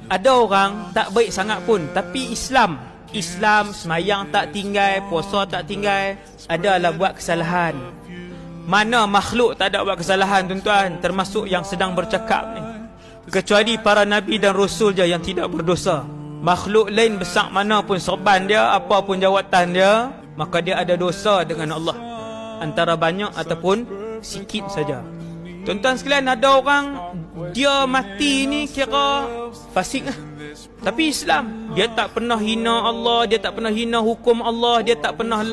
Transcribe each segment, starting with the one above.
Ada orang tak baik sangat pun, tapi Islam semayang tak tinggal, puasa tak tinggal, adalah buat kesalahan. Mana makhluk tak ada buat kesalahan, tuan-tuan, termasuk yang sedang bercakap ni. Kecuali para nabi dan rasul je yang tidak berdosa. Makhluk lain besar mana pun serban dia, apa pun jawatan dia, maka dia ada dosa dengan Allah, antara banyak ataupun sikit saja. Tuan-tuan sekalian, ada orang dia mati ni kira fasik lah, tapi Islam. Dia tak pernah hina Allah, dia tak pernah hina hukum Allah, dia tak pernah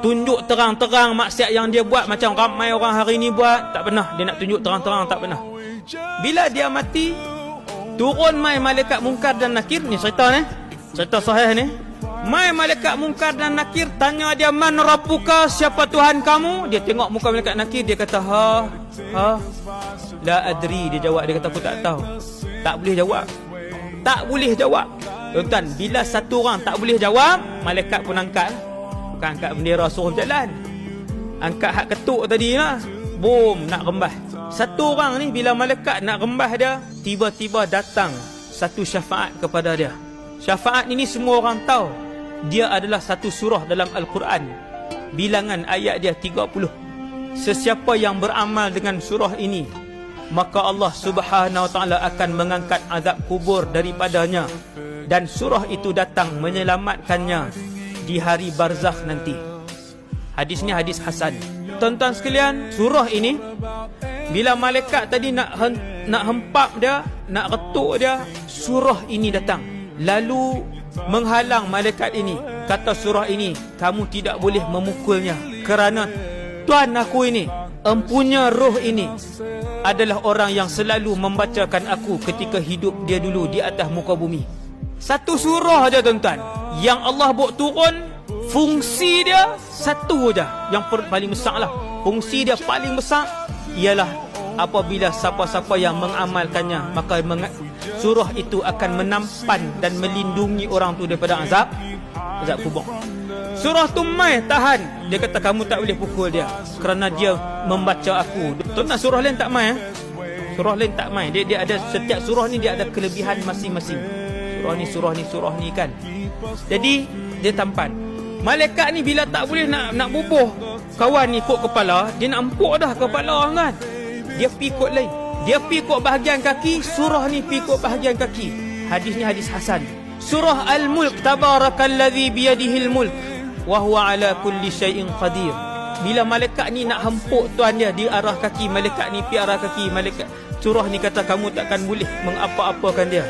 tunjuk terang-terang maksiat yang dia buat macam ramai orang hari ni buat. Tak pernah dia nak tunjuk terang-terang, tak pernah. Bila dia mati, turun mai malaikat mungkar dan nakir. Ni cerita ni, cerita sahih ni. Mai malaikat mungkar dan nakir tanya dia, man rabbuka, siapa Tuhan kamu? Dia tengok muka malaikat nakir, dia kata la adri. Dia jawab, dia kata aku tak tahu. Tak boleh jawab, tak boleh jawab. Tuan-tuan, bila satu orang tak boleh jawab, malaikat pun angkat. Bukan angkat bendera suruh jalan, angkat hak ketuk tadi lah. Boom, nak rembah. Satu orang ni bila malaikat nak rembah dia, tiba-tiba datang satu syafaat kepada dia. Syafaat ini semua orang tahu, dia adalah satu surah dalam Al-Quran. Bilangan ayat dia 30. Sesiapa yang beramal dengan surah ini, maka Allah Subhanahu Wa Taala akan mengangkat azab kubur daripadanya, dan surah itu datang menyelamatkannya di hari barzakh nanti. Hadis ni hadis hasan. Tuan-tuan sekalian, surah ini bila malaikat tadi nak hempap dia, nak retuk dia, surah ini datang lalu menghalang malaikat ini. Kata surah ini, kamu tidak boleh memukulnya, kerana Tuan aku ini, empunya roh ini adalah orang yang selalu membacakan aku ketika hidup dia dulu di atas muka bumi. Satu surah aja tuan-tuan yang Allah buat turun, fungsi dia satu aja, yang paling besar lah. Fungsi dia paling besar ialah apabila siapa-siapa yang mengamalkannya, maka surah itu akan menampan dan melindungi orang tu daripada azab kubur. Surah tu mai tahan, dia kata kamu tak boleh pukul dia kerana dia membaca aku. Tuan-tuan, surah lain tak mai. Surah lain tak mai. Dia ada, setiap surah ni dia ada kelebihan masing-masing. Surah ni kan. Jadi dia tampan. Malaikat ni bila tak boleh nak bubuh kawan ni ikut kepala, dia nak empuk dah kepala kan. Dia pi ikut lain. Dia pi ikut bahagian kaki, surah ni pi ikut bahagian kaki. Hadis ni hadis hasan. Surah Al-Mulk, tabarakalladzi biyadihil mulk wa huwa ala kulli syai'in qadir. Bila malaikat ni nak hempuk tuan dia di arah kaki, malaikat ni pi arah kaki malaikat. Surah ni kata kamu takkan boleh mengapa-apakan dia.